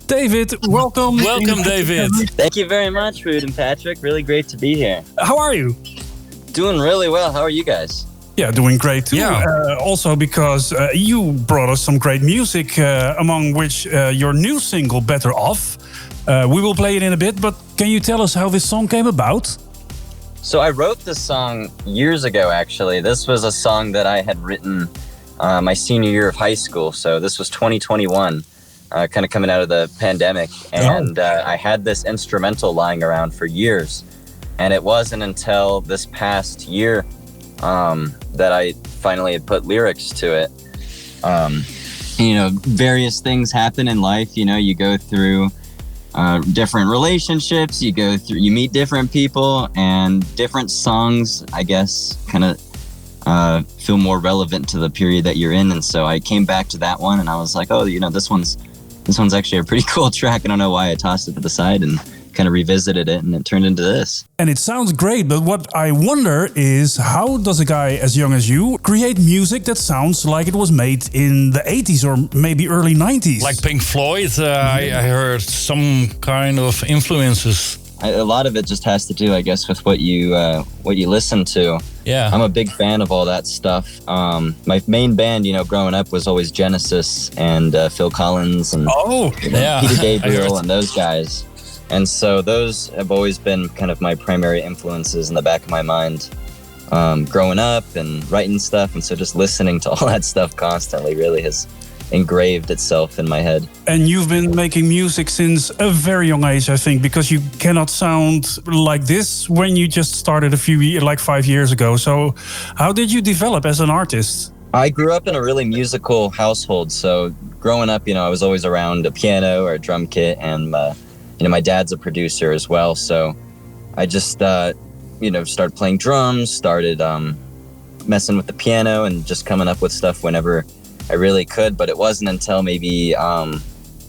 David, welcome. Welcome, David. Thank you very much, Ruud and Patrick. Really great to be here. How are you? Doing really well. How are you guys? Yeah, doing great too. Yeah. Also because you brought us some great music, among which your new single, Better Off. We will play it in a bit, but can you tell us how this song came about? So I wrote this song years ago, actually. This was a song that I had written my senior year of high school. So this was 2021, kind of coming out of the pandemic. And I had this instrumental lying around for years. And it wasn't until this past year that I finally had put lyrics to it. Various things happen in life. You go through different relationships, you meet different people, and different songs, I guess, kind of feel more relevant to the period that you're in. And so I came back to that one and I was like, oh, this one's actually a pretty cool track. I don't know why I tossed it to the side and kind of revisited it, and it turned into this. And it sounds great, but what I wonder is, how does a guy as young as you create music that sounds like it was made in the 80s or maybe early 90s? Like Pink Floyd, I heard some kind of influences. A lot of it just has to do, I guess, with what you listen to. Yeah, I'm a big fan of all that stuff. My main band, growing up was always Genesis and Phil Collins and Peter Gabriel and those guys. And so those have always been kind of my primary influences in the back of my mind, growing up and writing stuff. And so just listening to all that stuff constantly really has engraved itself in my head. And you've been making music since a very young age, I think, because you cannot sound like this when you just started 5 years ago. So how did you develop as an artist? I grew up in a really musical household. So growing up, I was always around a piano or a drum kit, and my dad's a producer as well. So I just, started playing drums, started messing with the piano and just coming up with stuff whenever I really could. But it wasn't until maybe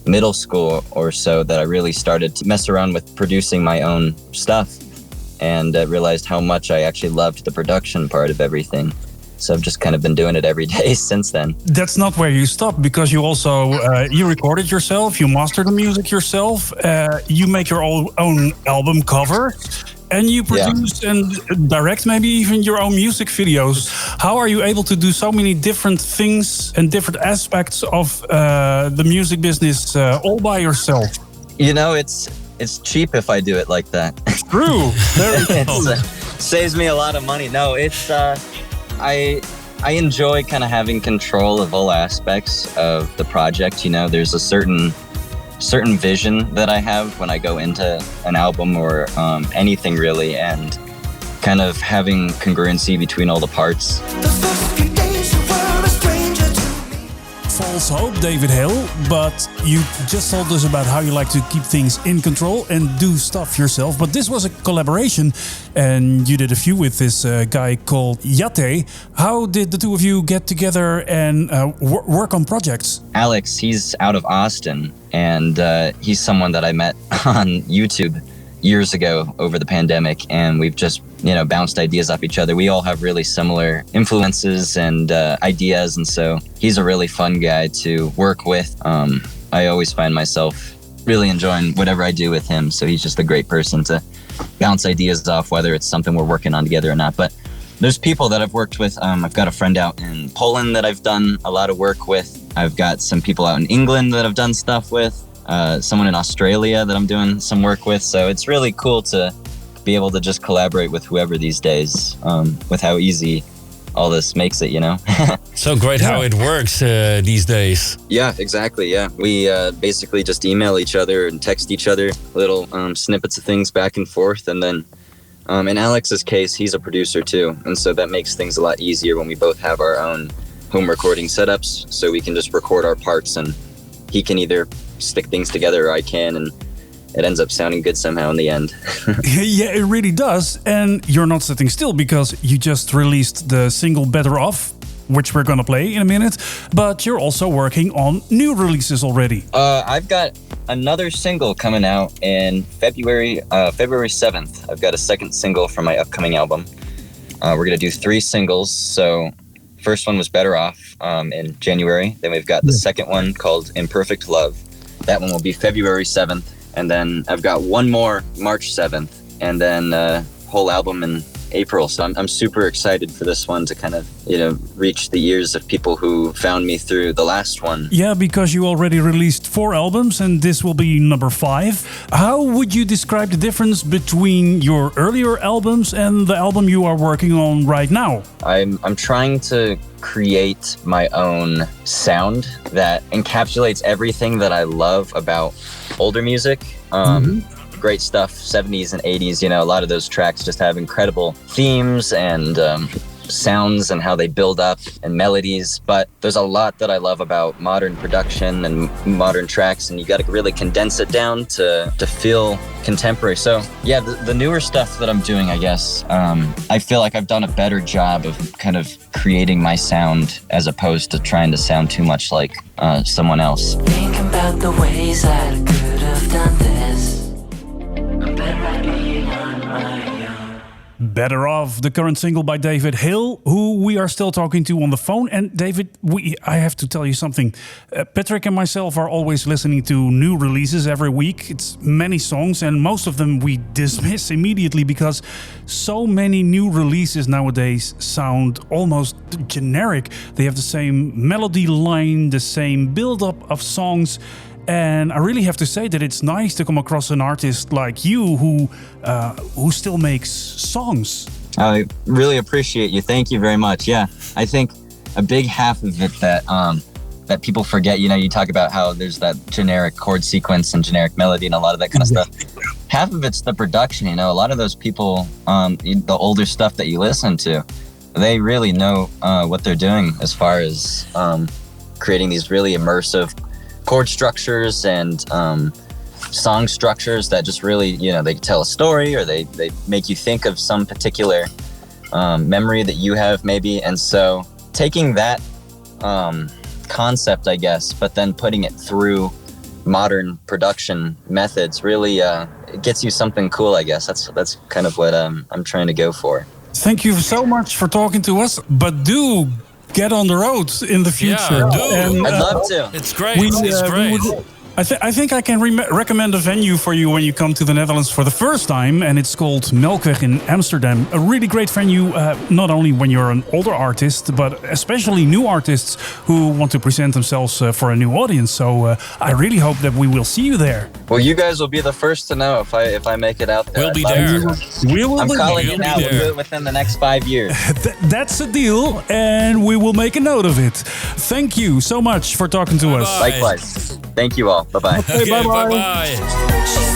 middle school or so that I really started to mess around with producing my own stuff, and realized how much I actually loved the production part of everything. So I've just kind of been doing it every day since then. That's not where you stopped, because you also you recorded yourself, you mastered the music yourself, you make your own album cover, and you produce and direct maybe even your own music videos. How are you able to do so many different things and different aspects of the music business all by yourself? It's cheap if I do it like that. True. It saves me a lot of money. No, it's... I enjoy kind of having control of all aspects of the project. There's a certain vision that I have when I go into an album or anything really, and kind of having congruency between all the parts. False hope, David Hale, but you just told us about how you like to keep things in control and do stuff yourself. But this was a collaboration, and you did a few with this guy called Yate. How did the two of you get together and work on projects? Alex, he's out of Austin, and he's someone that I met on YouTube years ago over the pandemic, and we've just bounced ideas off each other. We all have really similar influences and ideas, and so he's a really fun guy to work with. I always find myself really enjoying whatever I do with him, so he's just a great person to bounce ideas off, whether it's something we're working on together or not. But there's people that I've worked with. I've got a friend out in Poland that I've done a lot of work with. I've got some people out in England that I've done stuff with. Someone in Australia that I'm doing some work with. So it's really cool to be able to just collaborate with whoever these days, with how easy all this makes it, So great how it works these days. Yeah, exactly. Yeah. We basically just email each other and text each other little snippets of things back and forth. And then in Alex's case, he's a producer too. And so that makes things a lot easier when we both have our own home recording setups. So we can just record our parts, and he can either stick things together or I can, and it ends up sounding good somehow in the end. Yeah, it really does. And you're not sitting still, because you just released the single Better Off, which we're gonna play in a minute, but you're also working on new releases already. I've got another single coming out in February 7th. I've got a second single from my upcoming album. We're gonna do 3 singles. So first one was Better Off in January. Then we've got the second one called Imperfect Love That one will be February 7th. And then I've got one more March 7th. And then whole album in April. So I'm super excited for this one to kind of, reach the ears of people who found me through the last one. Yeah, because you already released 4 albums and this will be number 5. How would you describe the difference between your earlier albums and the album you are working on right now? I'm trying to create my own sound that encapsulates everything that I love about older music. Great stuff, 70s and 80s, a lot of those tracks just have incredible themes and sounds and how they build up and melodies. But there's a lot that I love about modern production and modern tracks, and you got to really condense it down to feel contemporary. So yeah, the newer stuff that I'm doing, I guess, I feel like I've done a better job of kind of creating my sound as opposed to trying to sound too much like someone else. Think about the ways I could have done this. Better Off, the current single by David Hale, who we are still talking to on the phone. And David, I have to tell you something. Patrick and myself are always listening to new releases every week. It's many songs, and most of them we dismiss immediately because so many new releases nowadays sound almost generic. They have the same melody line, the same build-up of songs. And I really have to say that it's nice to come across an artist like you who still makes songs. I really appreciate you. Thank you very much. Yeah, I think a big half of it that people forget, you talk about how there's that generic chord sequence and generic melody and a lot of that kind of stuff. Half of it's the production, a lot of those people, the older stuff that you listen to, they really know what they're doing as far as creating these really immersive chord structures and song structures that just really, they tell a story or they make you think of some particular memory that you have maybe. And so taking that concept, I guess, but then putting it through modern production methods really it gets you something cool, I guess. That's kind of what I'm trying to go for. Thank you so much for talking to us, but do get on the road in the future. Yeah, I'd love to. It's great. It's great. I think I can recommend a venue for you when you come to the Netherlands for the first time, and it's called Melkweg in Amsterdam. A really great venue, not only when you're an older artist, but especially new artists who want to present themselves for a new audience. So I really hope that we will see you there. Well, you guys will be the first to know if I make it out there. We'll be there. I'm calling it now. We'll do it within the next 5 years. That's a deal, and we will make a note of it. Thank you so much for talking to us. Likewise. Thank you all. Bye-bye. Okay, bye-bye. Bye-bye.